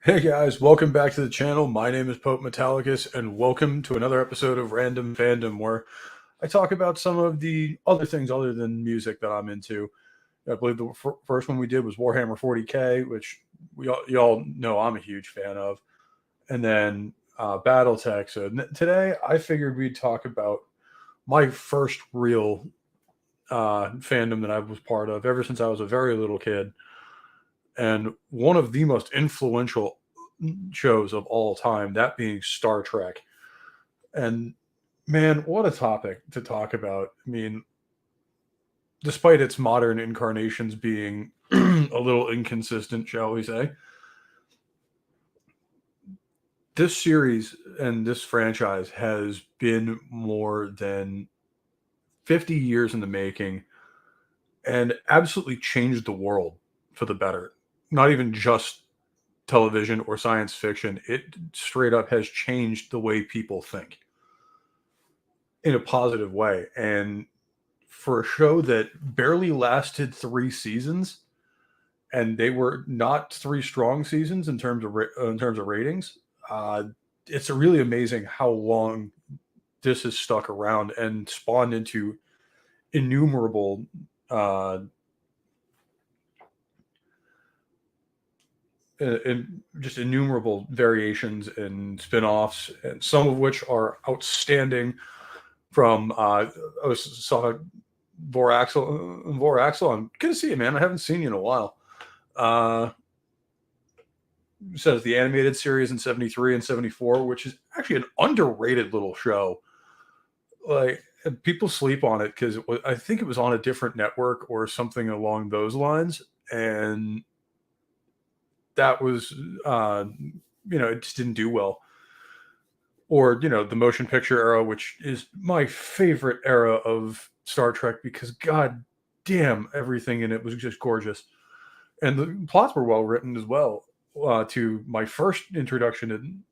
Hey guys, welcome back to the channel. My name is Pope Metallicus, and welcome to another episode of Random Fandom, where I talk about some of the other things other than music that I'm into. I believe the first one we did was Warhammer 40K, which y'all know I'm a huge fan of, and then BattleTech. So today I figured we'd talk about my first real fandom that I was part of ever since I was a very little kid, and one of the most influential shows of all time, that being Star Trek. And man, what a topic to talk about. I mean, despite its modern incarnations being a little inconsistent, shall we say, this series and this franchise has been more than 50 years in the making and absolutely changed the world for the better. Not even just television or science fiction, it straight up has changed the way people think in a positive way. And for a show that barely lasted 3 seasons, and they were not three strong seasons in terms of ratings, it's really amazing how long this has stuck around and spawned into innumerable uh, just innumerable variations and spin-offs, and some of which are outstanding. From I saw Voraxel. I'm good to see you, man. I haven't seen you in a while. Uh, Says the animated series in '73 and '74, which is actually an underrated little show. Like people sleep on it because I think it was on a different network or something along those lines, and that was it just didn't do well. Or the motion picture era, which is my favorite era of Star Trek because god damn, everything in it was just gorgeous, and the plots were well written as well. To my first introduction in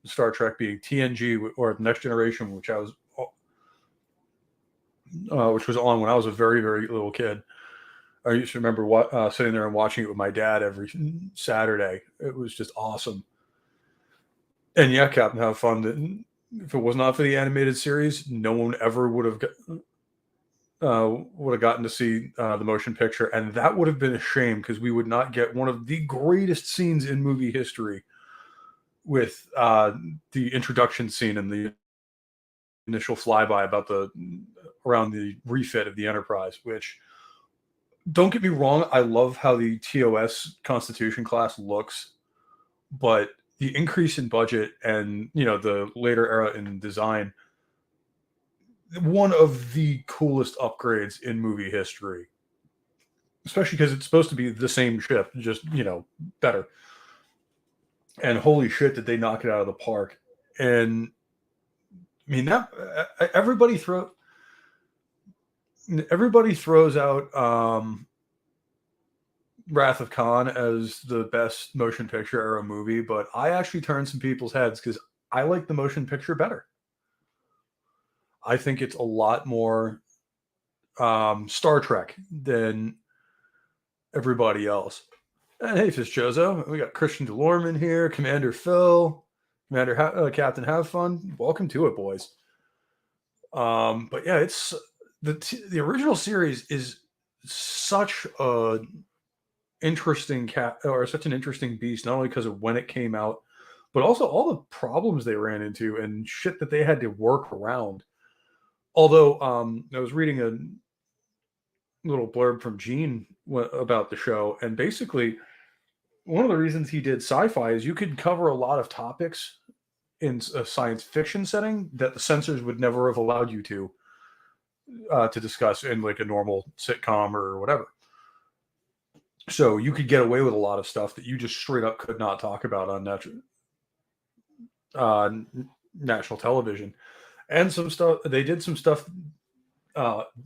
Star Trek being TNG or the Next Generation, which was on when I was a very very little kid. I used to remember sitting there and watching it with my dad every Saturday. It was just awesome. And yeah, Captain, have fun. If it was not for the animated series, no one ever would have gotten to see the motion picture, and that would have been a shame because we would not get one of the greatest scenes in movie history with the introduction scene and the initial flyby about the around the refit of the Enterprise. Which, don't get me wrong, I love how the TOS Constitution class looks, but the increase in budget and the later era in design, one of the coolest upgrades in movie history, especially because it's supposed to be the same ship, just better. And holy shit, did they knock it out of the park! And I mean that everybody throws out Wrath of Khan as the best motion picture era movie, but I actually turned some people's heads because I like the motion picture better. I think it's a lot more Star Trek than everybody else. And hey, Fitzjozo, we got Christian Delorman here, Commander Phil, Captain Have Fun. Welcome to it, boys. But yeah, it's the original series is such a interesting or such an interesting beast, not only because of when it came out, but also all the problems they ran into and shit that they had to work around. Although I was reading a little blurb from Gene about the show, and basically one of the reasons he did sci-fi is you could cover a lot of topics in a science fiction setting that the censors would never have allowed you to discuss in like a normal sitcom or whatever. So you could get away with a lot of stuff that you just straight up could not talk about on uh, national television. And some stuff they did some stuff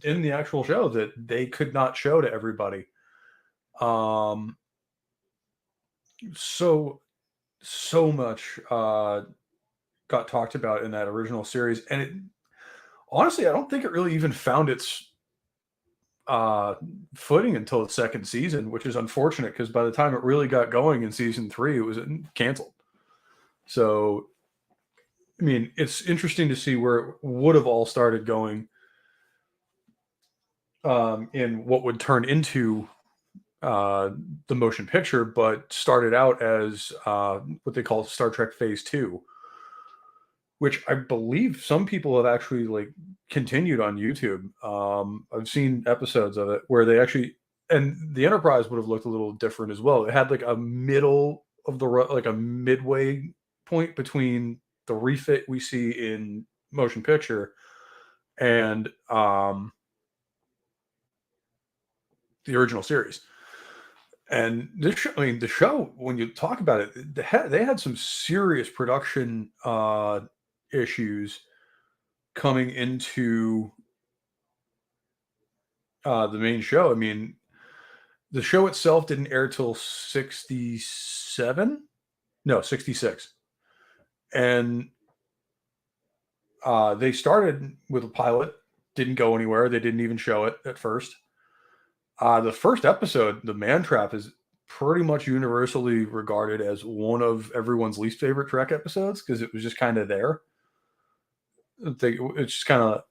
in the actual show that they could not show to everybody. Um, so so much got talked about in that original series, and honestly, I don't think it really even found its footing until the second season, which is unfortunate because by the time it really got going in season 3, it was canceled. So, I mean, it's interesting to see where it would have all started going in what would turn into the motion picture, but started out as what they call Star Trek Phase 2, which I believe some people have actually like continued on YouTube. I've seen episodes of it where they actually, and the Enterprise would have looked a little different as well. It had like a middle of the like a midway point between the refit we see in motion picture and the original series. And this, I mean, the show, when you talk about it, they had some serious production issues coming into the main show. I mean, the show itself didn't air till 67? No, 66. And they started with a pilot, didn't go anywhere. They didn't even show it at first. The first episode, The Man Trap, is pretty much universally regarded as one of everyone's least favorite Trek episodes because it was just kind of there. It's just kind of,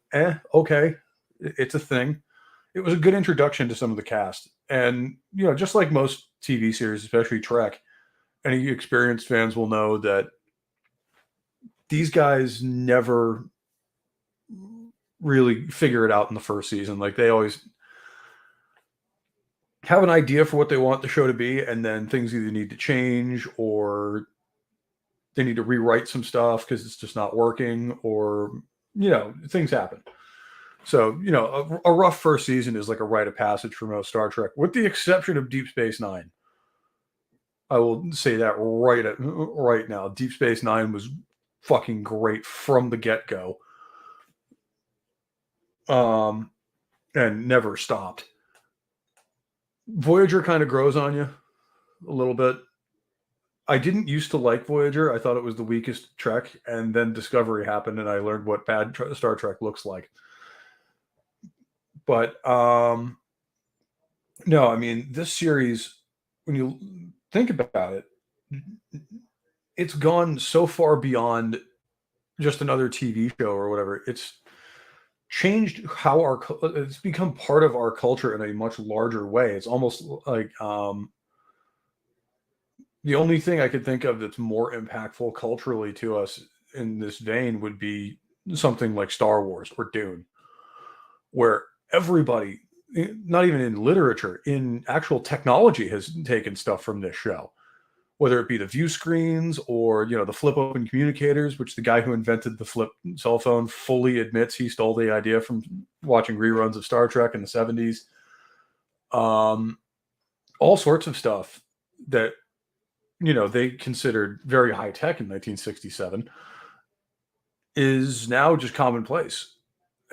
okay, it's a thing. It was a good introduction to some of the cast. And, you know, just like most TV series, especially Trek, any experienced fans will know that these guys never really figure it out in the first season. Like they always have an idea for what they want the show to be, and then things either need to change or they need to rewrite some stuff because it's just not working, or you know, things happen. So you know, a rough first season is like a rite of passage for most Star Trek, with the exception of Deep Space Nine. I will say that right now. Deep Space Nine was fucking great from the get go, and never stopped. Voyager kind of grows on you a little bit. I didn't used to like Voyager. I thought it was the weakest Trek, and then Discovery happened, and I learned what bad Star Trek looks like. But no, I mean this series, when you think about it, it's gone so far beyond just another TV show or whatever. It's changed how it's become part of our culture in a much larger way. It's almost like the only thing I could think of that's more impactful culturally to us in this vein would be something like Star Wars or Dune, where everybody, not even in literature, in actual technology, has taken stuff from this show. Whether it be the view screens or you know the flip open communicators, which the guy who invented the flip cell phone fully admits he stole the idea from watching reruns of Star Trek in the 70s. All sorts of stuff that you know they considered very high tech in 1967 is now just commonplace,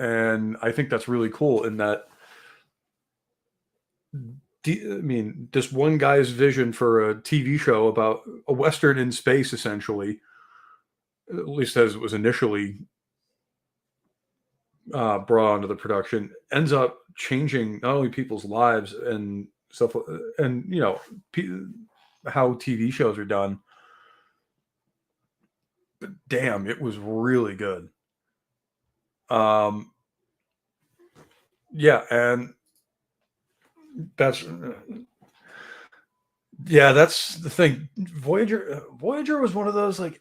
and I think that's really cool. In that, I mean, this one guy's vision for a TV show about a western in space, essentially, at least as it was initially brought onto the production, ends up changing not only people's lives and stuff, and you know how TV shows are done. But damn, it was really good. Um, yeah, and that's yeah, that's the thing. Voyager was one of those like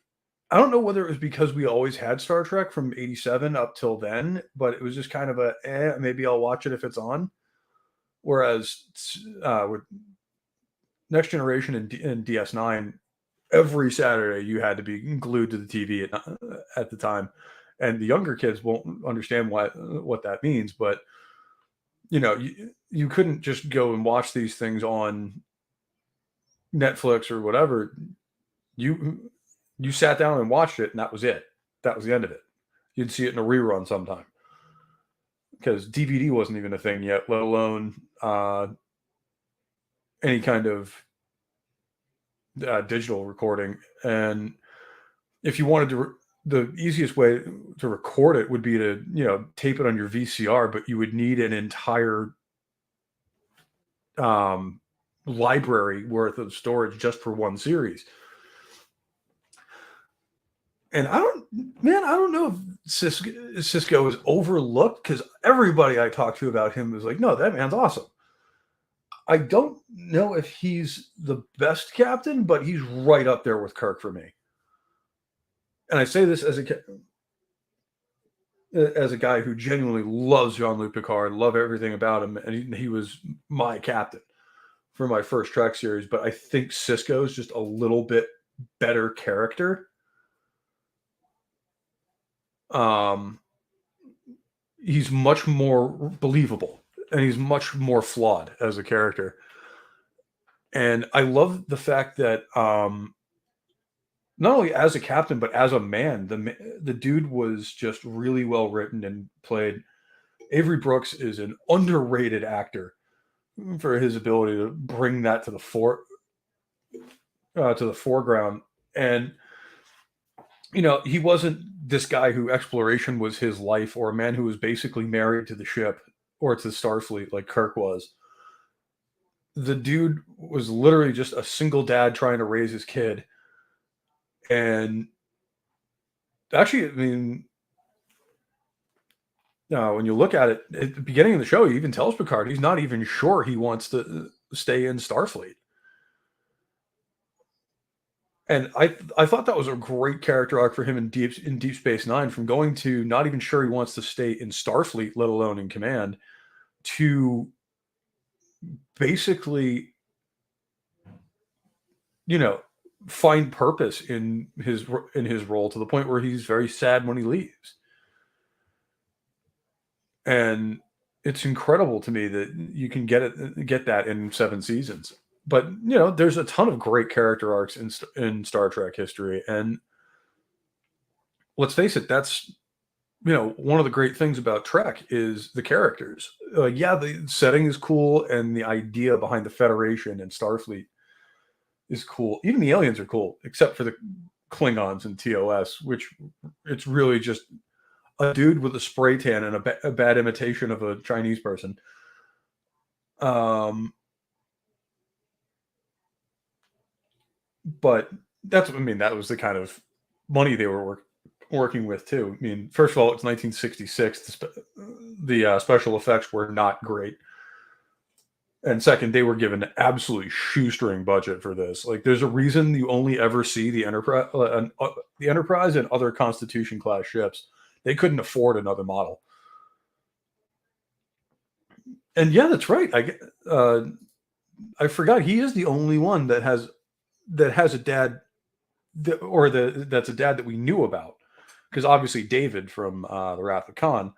I don't know whether it was because we always had Star Trek from '87 up till then, but it was just kind of a maybe I'll watch it if it's on. Whereas with Next Generation and DS9, every Saturday you had to be glued to the TV at the time, and the younger kids won't understand what that means. But you know, you couldn't just go and watch these things on Netflix or whatever. You sat down and watched it, and that was it. That was the end of it. You'd see it in a rerun sometime because DVD wasn't even a thing yet, let alone any kind of digital recording. And if you wanted to, the easiest way to record it would be to tape it on your VCR, but you would need an entire library worth of storage just for one series. And I don't know if Cisco is overlooked, because everybody I talk to about him is like, no, that man's awesome. I don't know if he's the best captain, but he's right up there with Kirk for me. And I say this as a guy who genuinely loves Jean-Luc Picard, love everything about him, and he was my captain for my first Trek series. But I think Cisco is just a little bit better character. He's much more believable, and he's much more flawed as a character. And I love the fact that not only as a captain, but as a man, the dude was just really well written and played. Avery Brooks is an underrated actor for his ability to bring that to the foreground. And he wasn't this guy who exploration was his life, or a man who was basically married to the ship or to Starfleet like Kirk was. The dude was literally just a single dad trying to raise his kid. And actually, I mean, when you look at it, at the beginning of the show, he even tells Picard he's not even sure he wants to stay in Starfleet. And I thought that was a great character arc for him in Deep Space Nine, from going to not even sure he wants to stay in Starfleet, let alone in command, to basically, find purpose in his role, to the point where he's very sad when he leaves. And it's incredible to me that you can get that in 7 seasons. But there's a ton of great character arcs in Star Trek history, and let's face it, that's one of the great things about Trek is the characters. Yeah, the setting is cool, and the idea behind the Federation and Starfleet is cool. Even the aliens are cool, except for the Klingons and TOS, which it's really just a dude with a spray tan and a bad imitation of a Chinese person. But that was the kind of money they were working with too. I mean, first of all, it's 1966. The special effects were not great. And second, they were given an absolutely shoestring budget for this. Like, there's a reason you only ever see the Enterprise and other Constitution class ships. They couldn't afford another model. And yeah, that's right. I forgot he is the only one that has a dad, that's a dad that we knew about, because obviously David from the Wrath of Khan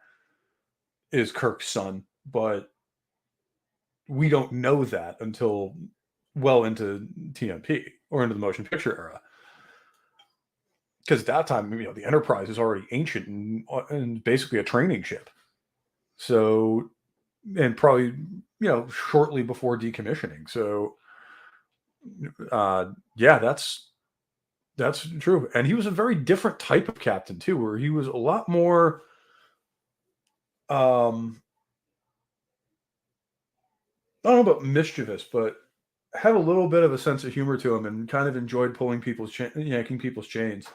is Kirk's son, but we don't know that until well into TMP, or into the motion picture era. Because at that time, the Enterprise is already ancient and basically a training ship. So, and probably, shortly before decommissioning. So, yeah, that's true. And he was a very different type of captain too, where he was a lot more, I don't know about mischievous, but had a little bit of a sense of humor to him, and kind of enjoyed pulling yanking people's chains.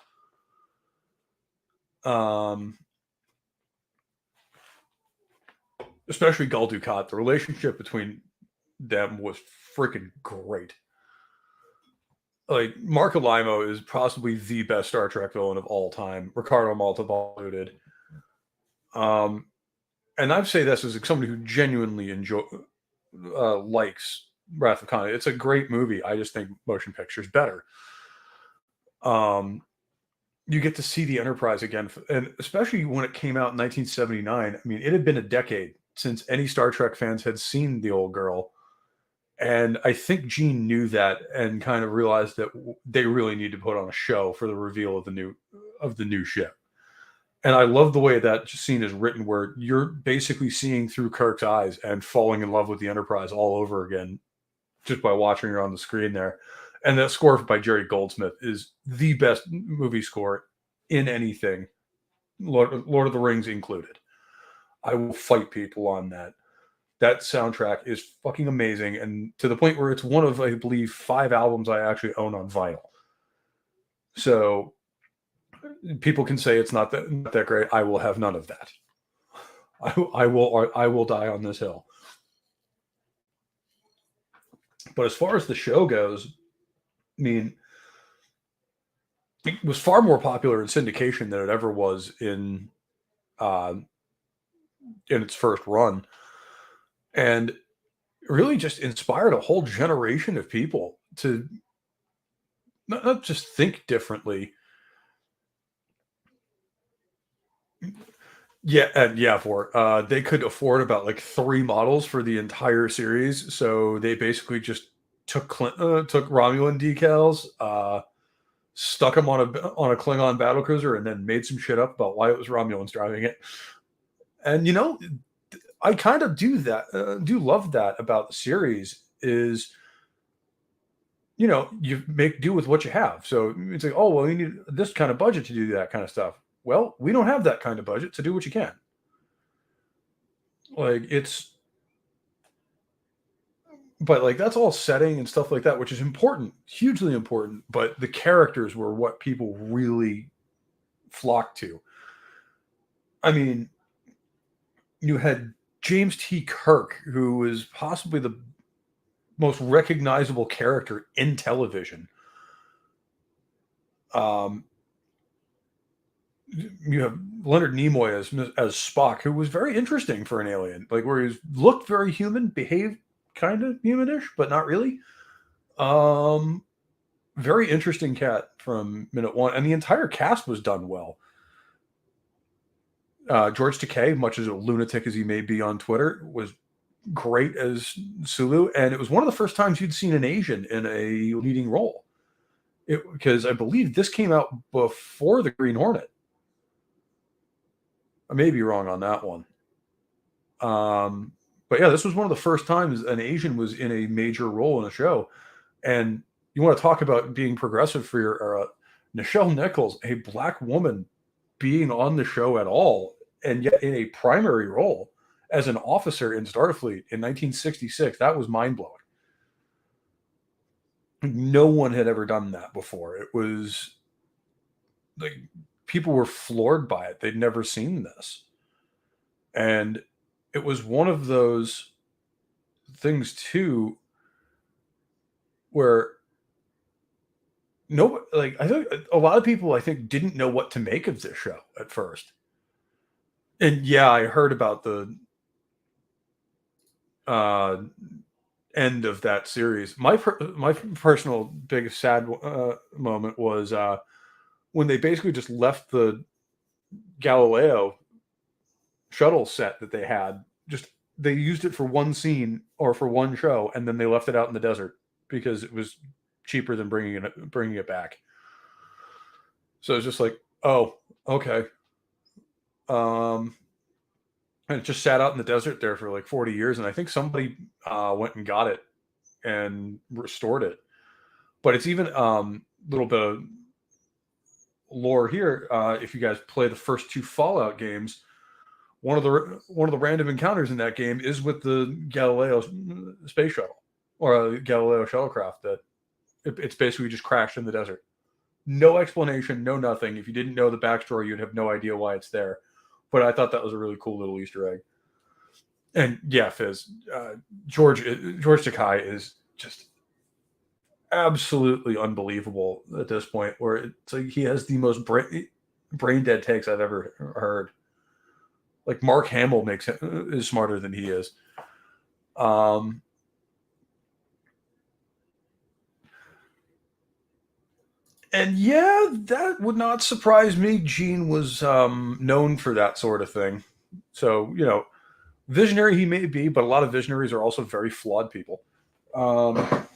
Especially Gul Dukat. The relationship between them was freaking great. Like, Mark Alimo is possibly the best Star Trek villain of all time, Ricardo Montalban included. And I'd say this as somebody who genuinely likes Wrath of Khan. It's a great movie. I just think motion picture's better. You get to see the Enterprise again, and especially when it came out in 1979. I mean, it had been a decade since any Star Trek fans had seen the old girl. And I think Gene knew that, and kind of realized that they really need to put on a show for the reveal of the new ship. And I love the way that scene is written, where you're basically seeing through Kirk's eyes and falling in love with the Enterprise all over again, just by watching her on the screen there. And that score by Jerry Goldsmith is the best movie score in anything, Lord of the Rings included. I will fight people on that. That soundtrack is fucking amazing, and to the point where it's one of, I believe, 5 albums I actually own on vinyl. So people can say it's not that great. I will have none of that. I will die on this hill. But as far as the show goes, I mean, it was far more popular in syndication than it ever was uh, in its first run, and really just inspired a whole generation of people to not just think differently. Yeah, and yeah, for they could afford about like 3 models for the entire series, so they basically just took Romulan decals, stuck them on a Klingon battlecruiser, and then made some shit up about why it was Romulans driving it. And I kind of do love that about the series is you make do with what you have. So it's like, oh well, you need this kind of budget to do that kind of stuff. Well, we don't have that kind of budget to do what you can. Like but like that's all setting and stuff like that, which is important, hugely important. But the characters were what people really flocked to. I mean, you had James T. Kirk, who was possibly the most recognizable character in television. Um, you have Leonard Nimoy as Spock, who was very interesting for an alien, like where he looked very human, behaved kind of humanish, but not really. Um, Very interesting cat from minute one, and the entire cast was done well. George Takei, much as a lunatic as he may be on Twitter, was great as Sulu, and it was one of the first times you'd seen an Asian in a leading role. Because I believe this came out before the Green Hornet. I may be wrong on that one. But yeah, this was one of the first times an Asian was in a major role in a show. And you want to talk about being progressive for your era. Nichelle Nichols, a black woman, being on the show at all, and yet in a primary role as an officer in Starfleet in 1966, that was mind blowing. No one had ever done that before. It was like people were floored by it. They'd never seen this. And it was one of those things too where I think a lot of people I think didn't know what to make of this show at first. And yeah, I heard about the uh, end of that series. My personal big sad moment was when they basically just left the Galileo shuttle set that they had. Just they used it for one scene or for one show, and then they left it out in the desert because it was cheaper than bringing it back. So it's just like, oh, okay. And it just sat out in the desert there for like 40 years, and I think somebody went and got it and restored it. But it's even little bit of lore here. If you guys play the first 2 Fallout games, one of the random encounters in that game is with the Galileo space shuttle or a Galileo shuttlecraft that it's basically just crashed in the desert. No explanation, no nothing. If you didn't know the backstory, you'd have no idea why it's there. But I thought that was a really cool little Easter egg. And yeah, Fizz, George Takei is just absolutely unbelievable at this point. Where it's like he has the most brain dead takes I've ever heard. Like Mark Hamill is smarter than he is. And yeah, that would not surprise me. Gene was known for that sort of thing. So, visionary he may be, but a lot of visionaries are also very flawed people. That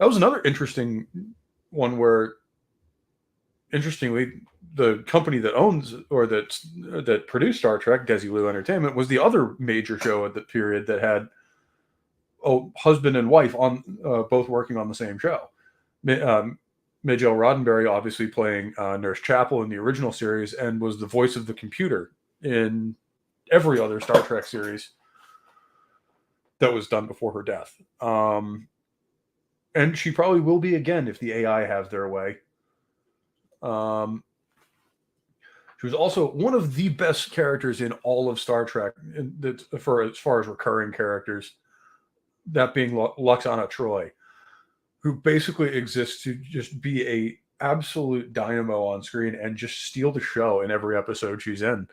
was another interesting one where, interestingly, the company that owns or that produced Star Trek, Desilu Entertainment, was the other major show at the period that had husband and wife on both working on the same show. Majel Roddenberry obviously playing Nurse Chapel in the original series and was the voice of the computer in every other Star Trek series that was done before her death. And she probably will be again if the AI has their way. Um, she was also one of the best characters in all of Star Trek, for as far as recurring characters. That being Luxana Troy, who basically exists to just be a absolute dynamo on screen and just steal the show in every episode she's in,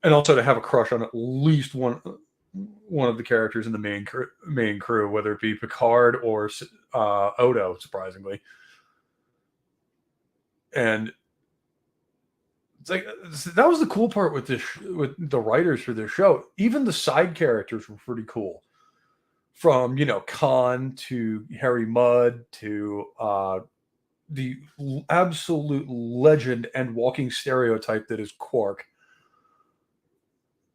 and also to have a crush on at least one of the characters in the main crew, whether it be Picard or Odo, surprisingly. And it's like that was the cool part with this with the writers for this show. Even the side characters were pretty cool, from Khan to Harry Mudd to the absolute legend and walking stereotype that is Quark.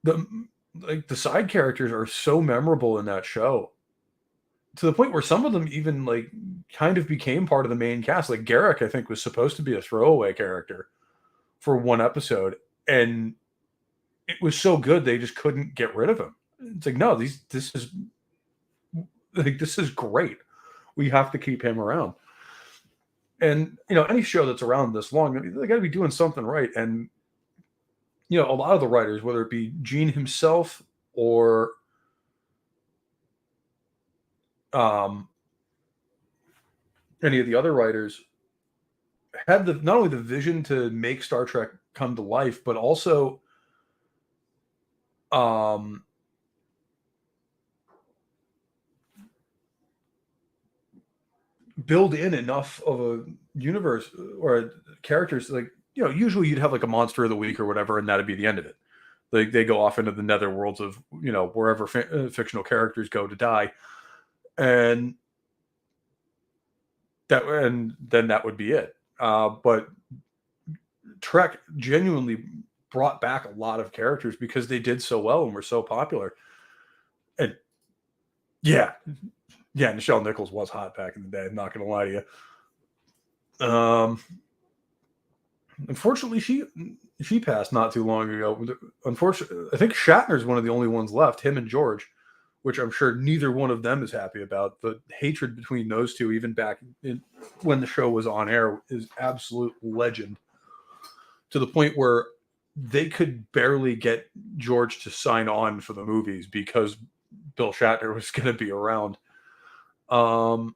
The side characters are so memorable in that show, to the point where some of them even like kind of became part of the main cast. Like Garrick, I think, was supposed to be a throwaway character for one episode, and it was so good they just couldn't get rid of him. It's like, no, this is great. We have to keep him around. And any show that's around this long, they got to be doing something right. And a lot of the writers, whether it be Gene himself or any of the other writers, had not only the vision to make Star Trek come to life, but also build in enough of a universe or characters. Like, usually you'd have like a monster of the week or whatever, and that'd be the end of it. Like, they go off into the nether worlds of wherever fictional characters go to die, and then that would be it. But Trek genuinely brought back a lot of characters because they did so well and were so popular. And yeah, Nichelle Nichols was hot back in the day. I'm not going to lie to you. Unfortunately, she passed not too long ago. Unfortunately, I think Shatner's one of the only ones left, him and George, which I'm sure neither one of them is happy about. The hatred between those two, even back when the show was on air, is absolute legend, to the point where they could barely get George to sign on for the movies because Bill Shatner was going to be around. And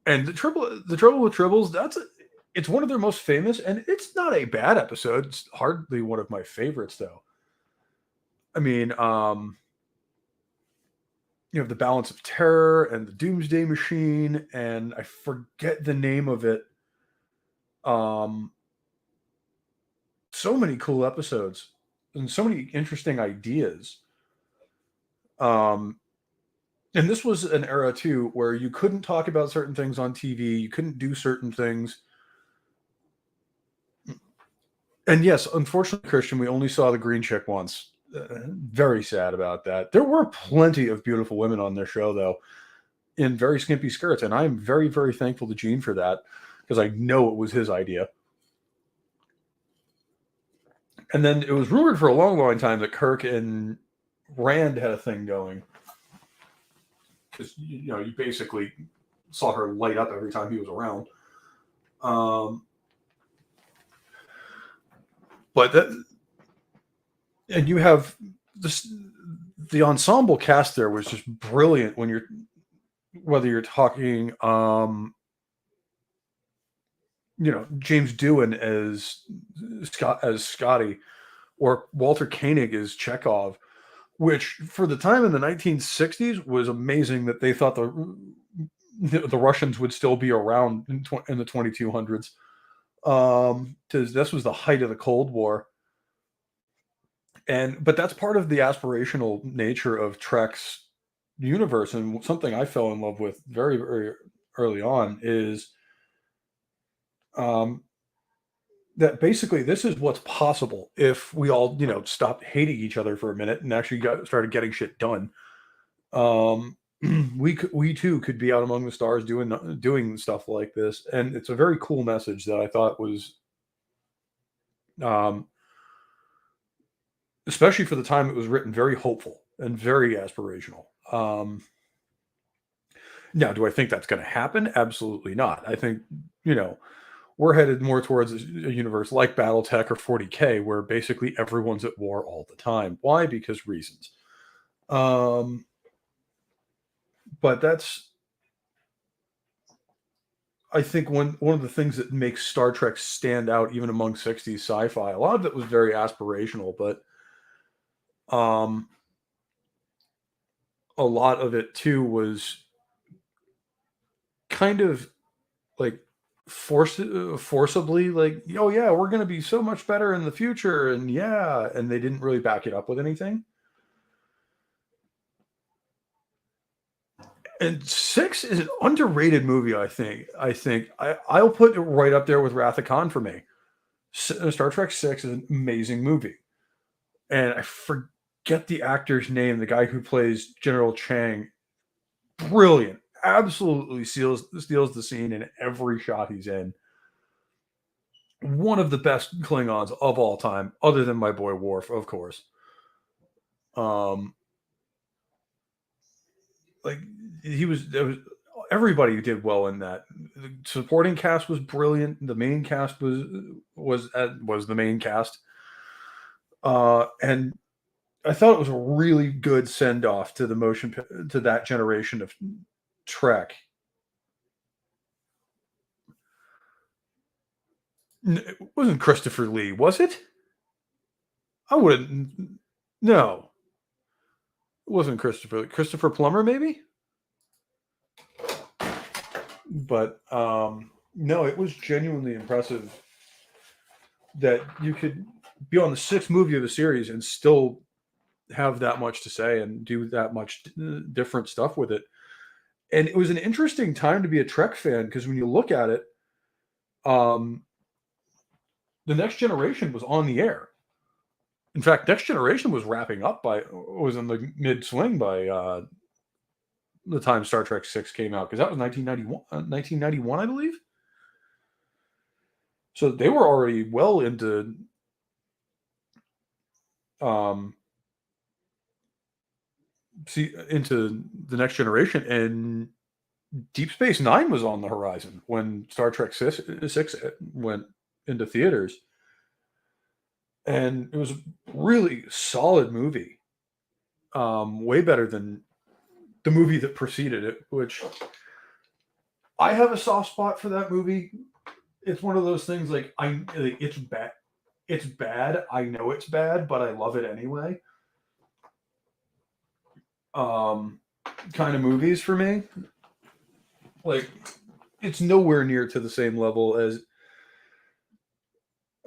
the trouble with Tribbles, it's one of their most famous, and it's not a bad episode. It's hardly one of my favorites, though. I mean, you have the Balance of Terror and the Doomsday Machine, and I forget the name of it. So many cool episodes and so many interesting ideas. And this was an era too where you couldn't talk about certain things on TV, you couldn't do certain things. And yes, unfortunately, Christian, we only saw the green chick once. Very sad about that. There were plenty of beautiful women on their show, though, in very skimpy skirts, and I'm very, very thankful to Gene for that, because I know it was his idea. And then it was rumored for a long, long time that Kirk and Rand had a thing going, because you basically saw her light up every time he was around. But that, and you have this, the ensemble cast there was just brilliant. Whether you're talking James Doohan as Scotty, or Walter Koenig as Chekhov, which for the time in the 1960s was amazing that they thought the Russians would still be around in the 2200s, because this was the height of the Cold War. But that's part of the aspirational nature of Trek's universe, and something I fell in love with very, very early on is that basically this is what's possible if we all stopped hating each other for a minute and actually started getting shit done. We too could be out among the stars doing stuff like this, and it's a very cool message that I thought was especially for the time it was written, very hopeful and very aspirational. Now, do I think that's going to happen? Absolutely not. I think, you know, we're headed more towards a universe like BattleTech or 40K, where basically everyone's at war all the time. Why? Because reasons. Um, but that's, I think, one of the things that makes Star Trek stand out, even among 60s sci-fi. A lot of it was very aspirational, but um, a lot of it too was kind of like forcibly, like, oh yeah, we're going to be so much better in the future, and yeah, and they didn't really back it up with anything. And six is an underrated movie. I'll put it right up there with Wrath of Khan for me. Star Trek Six is an amazing movie, and I forget the actor's name. The guy who plays General Chang, brilliant, absolutely steals the scene in every shot he's in. One of the best Klingons of all time, other than my boy Worf, of course. Um, like there was everybody did well in that. The supporting cast was brilliant. The main cast was the main cast, and I thought it was a really good send off to to that generation of Trek. It wasn't Christopher Lee, was it? I wouldn't. No, it wasn't Christopher Lee. Christopher Plummer, maybe. But no, it was genuinely impressive that you could be on the sixth movie of the series and still have that much to say and do that much different stuff with it. And it was an interesting time to be a Trek fan, because when you look at it, um, the Next Generation was on the air. In fact, Next Generation was in the mid swing by the time Star Trek Six came out, because that was 1991, I believe. So they were already well um, into the Next Generation, and Deep Space Nine was on the horizon when Star Trek Six went into theaters, and it was a really solid movie. Way better than the movie that preceded it, which I have a soft spot for that movie. It's one of those things, it's bad. It's bad. I know it's bad, but I love it anyway. Um, Kind of movies for me. Like, it's nowhere near to the same level as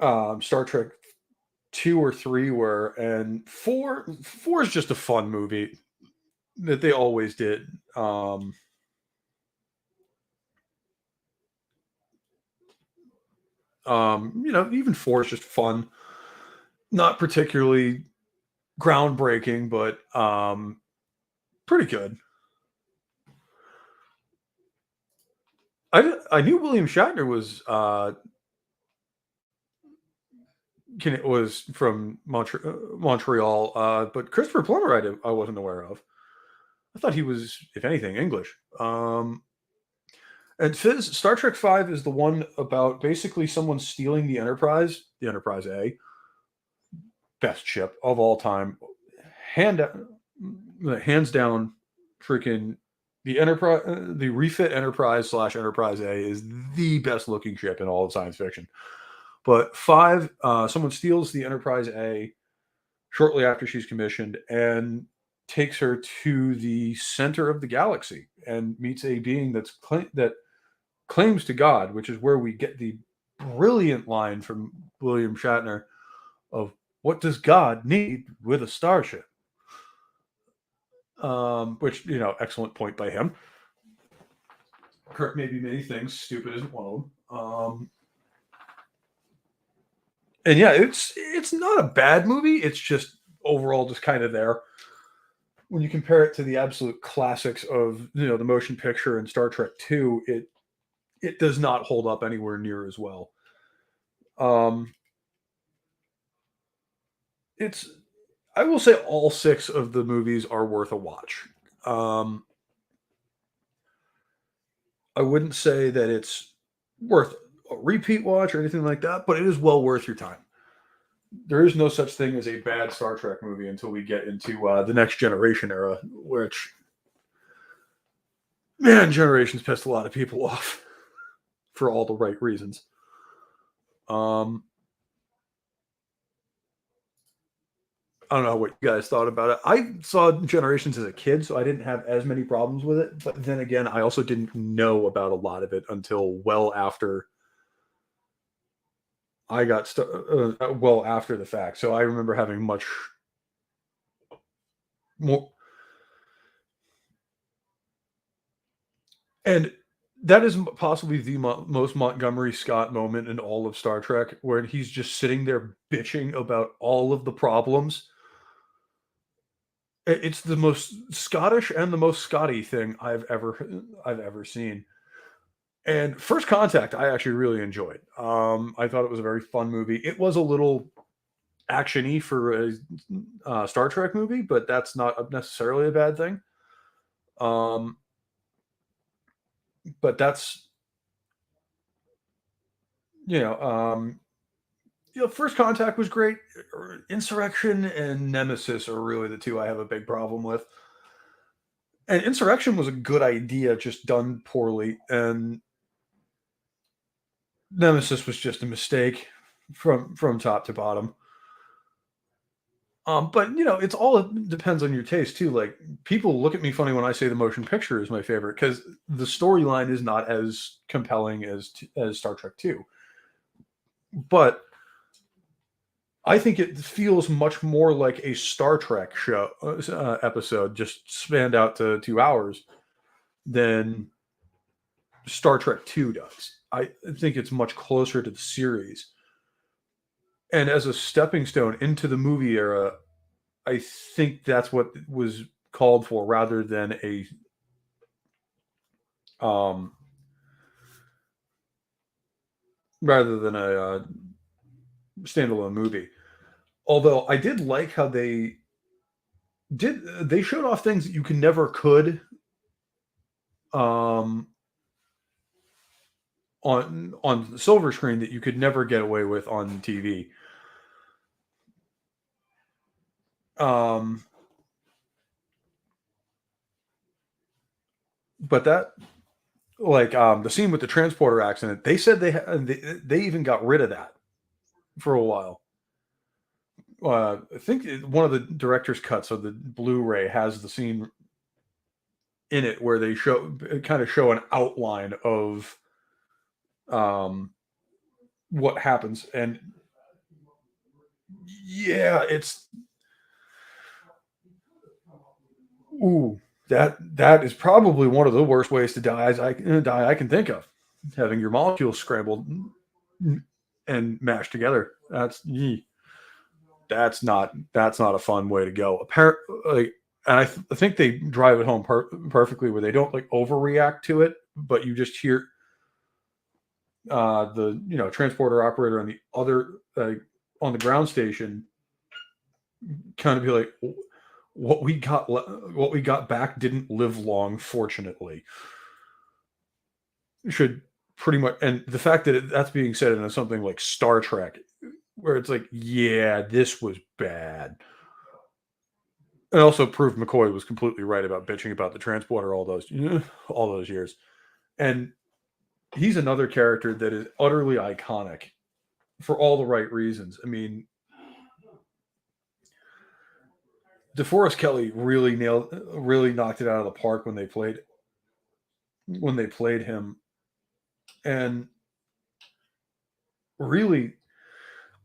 Star Trek two or three were, and four is just a fun movie that they always did. Even four is just fun, not particularly groundbreaking, but pretty good. I knew William Shatner was from Montreal, but Christopher Plummer I wasn't aware of. I thought he was, if anything, English. And Star Trek Five is the one about basically someone stealing the Enterprise A, best ship of all time, hand hands down, freaking the refit Enterprise / Enterprise A is the best looking ship in all of science fiction. But five, someone steals the Enterprise A shortly after she's commissioned and takes her to the center of the galaxy and meets a being that claims to God, which is where we get the brilliant line from William Shatner of "What does God need with a starship?" Which, excellent point by him. Kirk may be many things, stupid isn't one of them. And yeah, it's not a bad movie. It's just overall just kind of there. When you compare it to the absolute classics of the motion picture and Star Trek Two, it does not hold up anywhere near as well. Um, it's I will say all six of the movies are worth a watch. Um, I wouldn't say that it's worth a repeat watch or anything like that, but it is well worth your time. There is no such thing as a bad Star Trek movie until we get into the Next Generation era, which, man, Generations pissed a lot of people off for all the right reasons. Um, I don't know what you guys thought about it. I saw Generations as a kid, so I didn't have as many problems with it. But then again, I also didn't know about a lot of it until well after well after the fact. So I remember having much more, and that is possibly the most Montgomery Scott moment in all of Star Trek, where he's just sitting there bitching about all of the problems. It's the most Scottish and the most Scotty thing I've ever seen. And First Contact, I actually really enjoyed. I thought it was a very fun movie. It was a little actiony for a Star Trek movie, but that's not necessarily a bad thing. Um, but that's you know, um, First Contact was great. Insurrection and Nemesis are really the two I have a big problem with. And Insurrection was a good idea, just done poorly, and Nemesis was just a mistake from top to bottom. But it's all it depends on your taste too. Like people look at me funny when I say the motion picture is my favorite because the storyline is not as compelling as Star Trek Two, but I think it feels much more like a Star Trek show episode, just spanned out to 2 hours, than Star Trek Two does. I think it's much closer to the series, and as a stepping stone into the movie era, I think that's what was called for, rather than um, a standalone movie. Although I did like how they showed off things that you can never could um, on the silver screen that you could never get away with on TV. Um, but that like the scene with the transporter accident, they said they even got rid of that for a while. I think one of the director's cuts of the Blu-ray has the scene in it where they show an outline of um, what happens, and yeah, it's ooh that is probably one of the worst ways to die I can think of. Having your molecules scrambled and mashed together. That's not a fun way to go. Apparently, like, and I think they drive it home perfectly where they don't like overreact to it, but you just hear the transporter operator on the other on the ground station kind of be like, what we got back didn't live long, fortunately. Should pretty much, and the fact that that's being said in something like Star Trek, where it's like, yeah, this was bad. And also proved McCoy was completely right about bitching about the transporter all those years. And he's another character that is utterly iconic for all the right reasons. I mean, DeForest Kelly really knocked it out of the park when they played him, and really,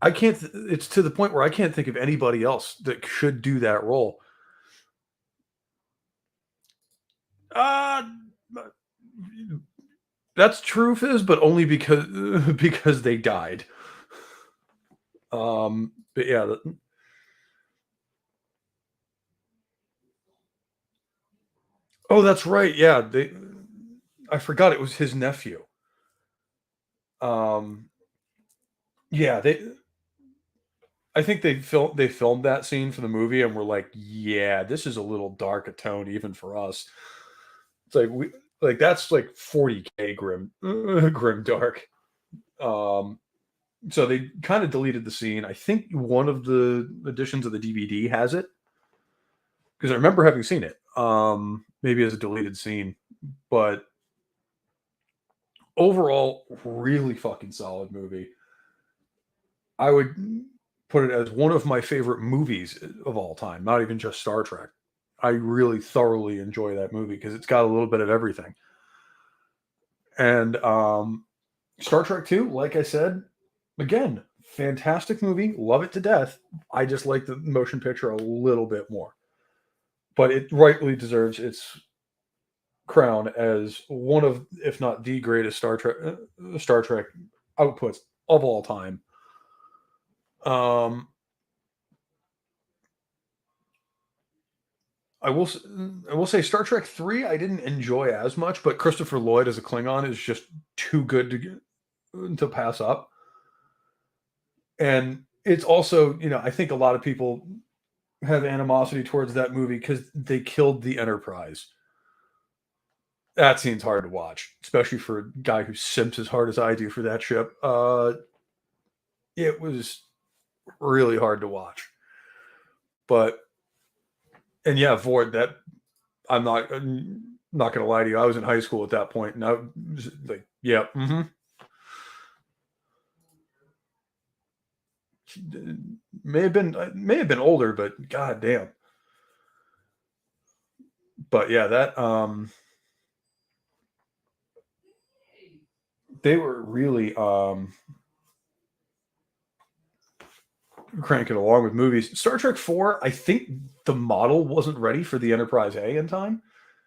I can't. It's to the point where I can't think of anybody else that should do that role. Uh that's true, Fizz, but only because because they died. But yeah, oh, that's right. Yeah, I forgot it was his nephew. Um, yeah, I think they filmed that scene for the movie and were like, yeah, this is a little dark a tone even for us. It's like we like that's like 40K grim dark. Um, so they kind of deleted the scene. I think one of the editions of the DVD has it because I remember having seen it. Maybe as a deleted scene, but overall, really fucking solid movie. I would put it as one of my favorite movies of all time, not even just Star Trek. I really thoroughly enjoy that movie because it's got a little bit of everything. And Star Trek 2, like I said, again, fantastic movie, love it to death. I just like the motion picture a little bit more. But it rightly deserves its crown as one of, if not the greatest Star Trek outputs of all time. Um, I will I will say Star Trek 3 I didn't enjoy as much, but Christopher Lloyd as a Klingon is just too good to pass up. And it's also, I think a lot of people have animosity towards that movie because they killed the Enterprise. That scene's hard to watch, especially for a guy who simps as hard as I do for that ship. It was really hard to watch. But and yeah, Void, that I'm not gonna lie to you. I was in high school at that point, and I was like, yeah, may have been older, but god damn. But yeah, that they were really cranking along with movies. Star Trek 4, I think the model wasn't ready for the Enterprise A in time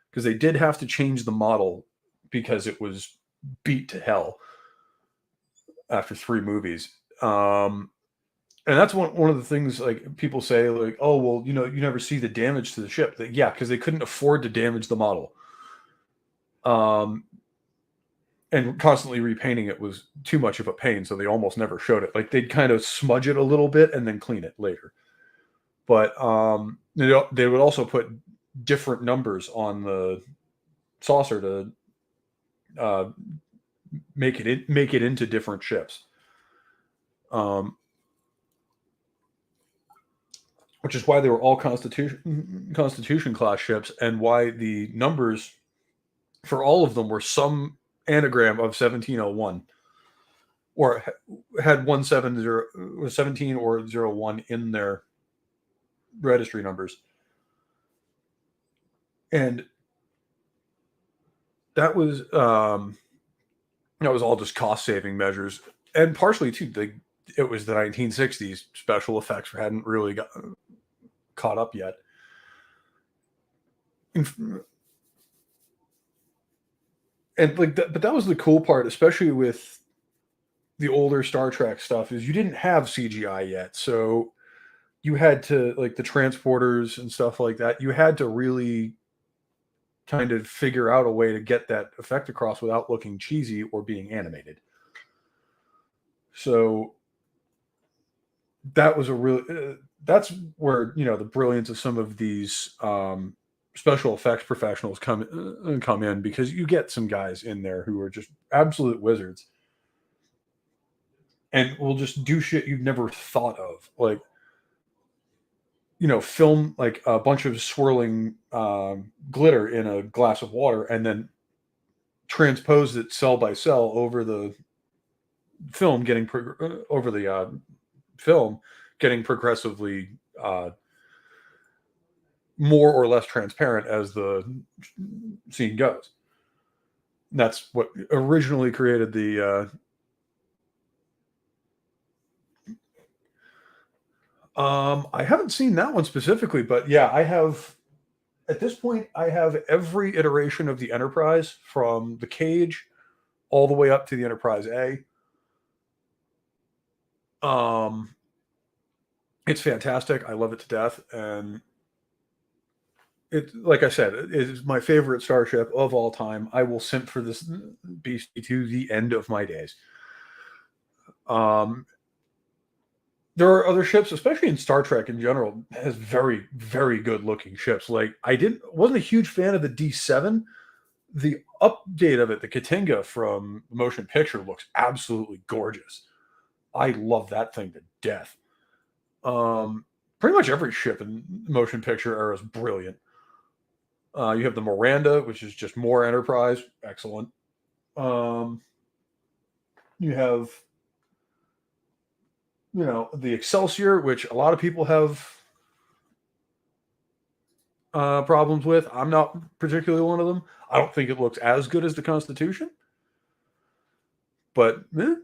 because they did have to change the model because it was beat to hell after 3 movies. And that's one of the things like people say like, oh well, you never see the damage to the ship. Yeah, because they couldn't afford to damage the model. Um, and constantly repainting it was too much of a pain, so they almost never showed it. Like they'd kind of smudge it a little bit and then clean it later. But they would also put different numbers on the saucer to uh, make it into different ships. Um, which is why they were all Constitution class ships, and why the numbers for all of them were some anagram of 1701 or had 17 or 01 in their registry numbers. And that was all just cost saving measures, and partially too it was the 1960s. Special effects hadn't really got caught up yet. And like that, but that was the cool part, especially with the older Star Trek stuff, is you didn't have CGI yet, so you had to like the transporters and stuff like that. You had to really kind of figure out a way to get that effect across without looking cheesy or being animated. So that was a really that's where the brilliance of some of these special effects professionals come in, because you get some guys in there who are just absolute wizards and will just do shit you've never thought of, like film like a bunch of swirling glitter in a glass of water and then transpose it cell by cell over the film, over the film, getting progressively more or less transparent as the scene goes. And that's what originally created the. I haven't seen that one specifically, but yeah, I have. At this point, I have every iteration of the Enterprise from the Cage all the way up to the Enterprise A. Um, it's fantastic. I love it to death, and it, like I said, it is my favorite starship of all time. I will simp for this beast to the end of my days. Um, There are other ships, especially in Star Trek in general, has very, very good looking ships. Like I didn't wasn't a huge fan of the D7. The update of it, the Katinga from the motion picture, looks absolutely gorgeous. I love that thing to death. Um, Pretty much every ship in motion picture era is brilliant. You have the Miranda, which is just more Enterprise, excellent. Um, you have, the Excelsior, which a lot of people have problems with. I'm not particularly one of them. I don't think it looks as good as the Constitution, but you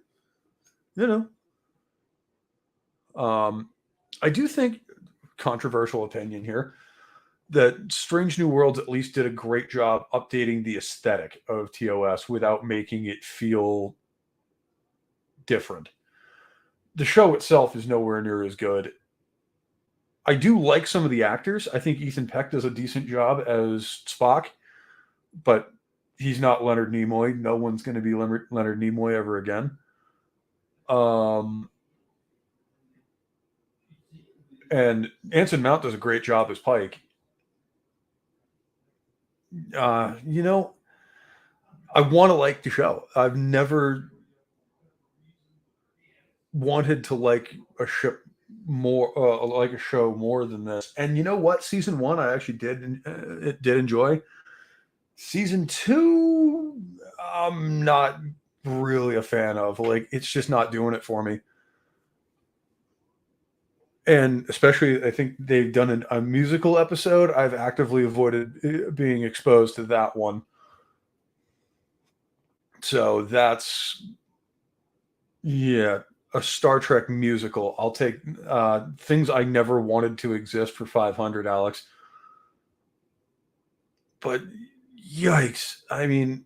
know, um, I do think, controversial opinion here, that Strange New Worlds at least did a great job updating the aesthetic of TOS without making it feel different. The show itself is nowhere near as good. I do like some of the actors. I think Ethan Peck does a decent job as Spock, but he's not Leonard Nimoy. No one's going to be Leonard Nimoy ever again. And Anson Mount does a great job as Pike. You know, I want to like the show. I've never wanted to like a ship more, like a show more than this. And you know what? Season one, I actually did enjoy. Season two, I'm not really a fan of. Like, it's just not doing it for me. And especially, I think they've done a musical episode. I've actively avoided being exposed to that one. So that's, yeah, a Star Trek musical. I'll take things I never wanted to exist for 500, Alex. But yikes! I mean,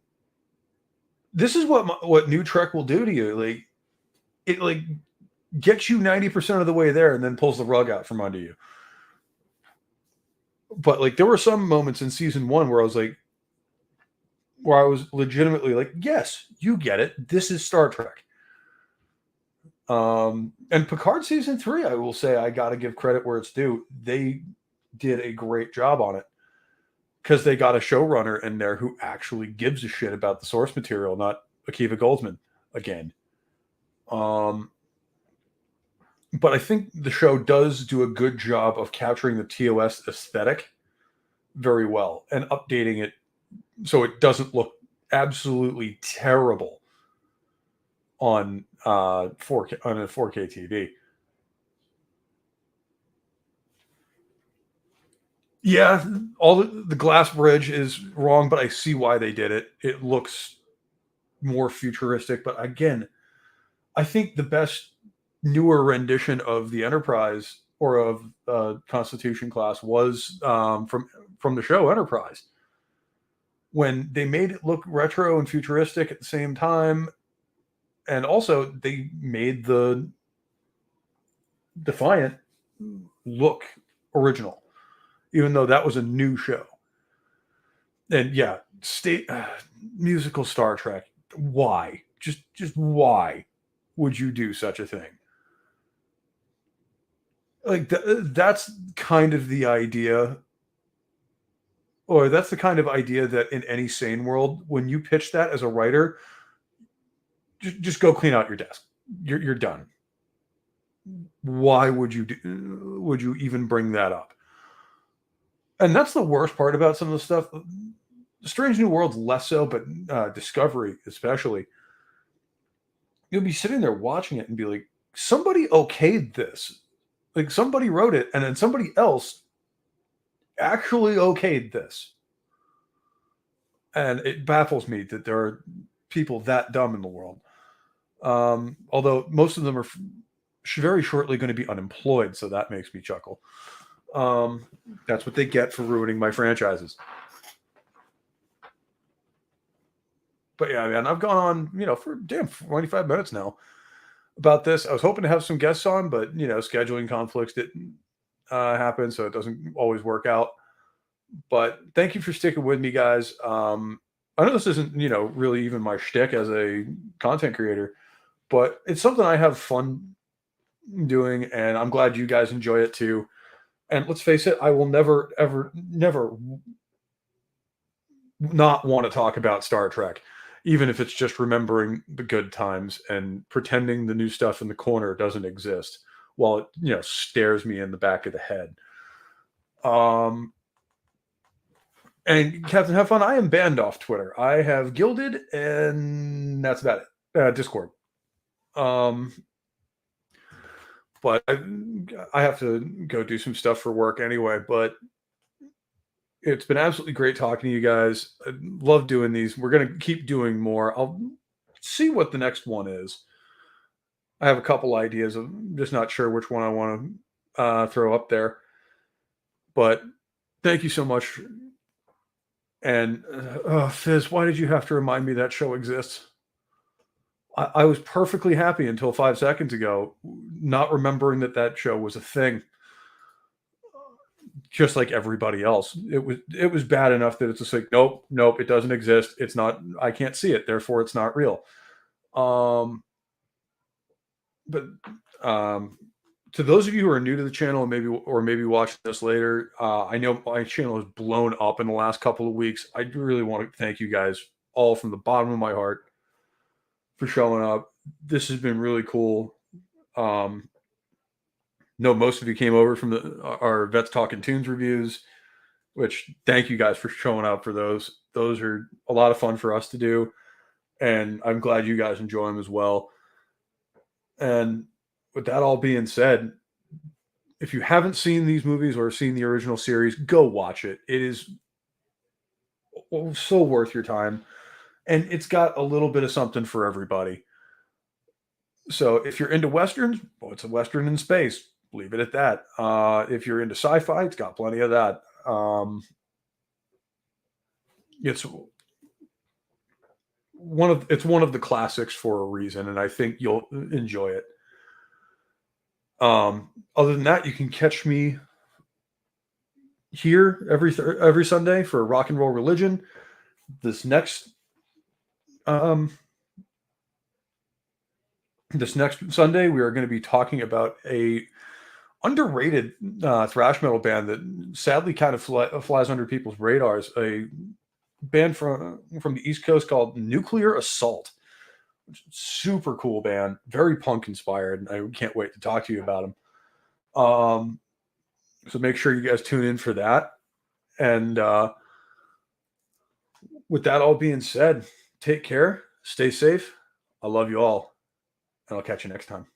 this is what New Trek will do to you. Like, it gets you 90% of the way there and then pulls the rug out from under you. But like, there were some moments in season one where I was legitimately like, yes, you get it. This is Star Trek. And Picard season three, I will say, I got to give credit where it's due. They did a great job on it because they got a showrunner in there who actually gives a shit about the source material, not Akiva Goldsman again. But I think the show does do a good job of capturing the TOS aesthetic very well and updating it so it doesn't look absolutely terrible on 4K on a 4K TV. Yeah, all the glass bridge is wrong, but I see why they did it. It looks more futuristic, but again, I think the best newer rendition of the Enterprise or of Constitution class was from the show Enterprise, when they made it look retro and futuristic at the same time, and also they made the Defiant look original, even though that was a new show. And yeah, state musical Star Trek. Why? Just why would you do such a thing? Like that's kind of the idea, or that's the kind of idea that in any sane world, when you pitch that as a writer, just go clean out your desk. You're done. Why would you even bring that up? And that's the worst part about some of the stuff. Strange New Worlds less so, but Discovery especially. You'll be sitting there watching it and be like, somebody okayed this. Like, somebody wrote it, and then somebody else actually okayed this. And it baffles me that there are people that dumb in the world. Although most of them are very shortly going to be unemployed, so that makes me chuckle. That's what they get for ruining my franchises. But yeah, man, I've gone on, for 25 minutes now about this. I was hoping to have some guests on, but scheduling conflicts didn't happen, so it doesn't always work out. But thank you for sticking with me, guys. I know this isn't, really even my shtick as a content creator, but it's something I have fun doing, and I'm glad you guys enjoy it too. And let's face it, I will never, ever, never not want to talk about Star Trek, even if it's just remembering the good times and pretending the new stuff in the corner doesn't exist while it, stares me in the back of the head. Um, and Captain Have Fun, I am banned off Twitter. I have Gilded, and that's about it. Discord. Um, but I have to go do some stuff for work anyway. But it's been absolutely great talking to you guys. I love doing these. We're going to keep doing more. I'll see what the next one is. I have a couple ideas. I'm just not sure which one I want to throw up there. But thank you so much. And Fizz, why did you have to remind me that show exists? I was perfectly happy until 5 seconds ago, not remembering that show was a thing. Just like everybody else, it was bad enough that it's just like, nope, it doesn't exist. It's not. I can't see it, therefore it's not real. But to those of you who are new to the channel and maybe watching this later, I know my channel has blown up in the last couple of weeks. I really want to thank you guys all from the bottom of my heart for showing up. This has been really cool. No, most of you came over from our Vets Talking Tunes reviews, which thank you guys for showing up for those. Those are a lot of fun for us to do, and I'm glad you guys enjoy them as well. And with that all being said, if you haven't seen these movies or seen the original series, go watch it. It is so worth your time, and it's got a little bit of something for everybody. So if you're into westerns, well, it's a western in space. Leave it at that. If you're into sci-fi, it's got plenty of that. It's one of the classics for a reason, and I think you'll enjoy it. Other than that, you can catch me here every Sunday for Rock and Roll Religion. This next Sunday, we are going to be talking about a underrated thrash metal band that sadly kind of flies under people's radars. A band from the East Coast called Nuclear Assault. Super cool band, very punk inspired. I can't wait to talk to you about them. So make sure you guys tune in for that. And with that all being said, take care, stay safe. I love you all, and I'll catch you next time.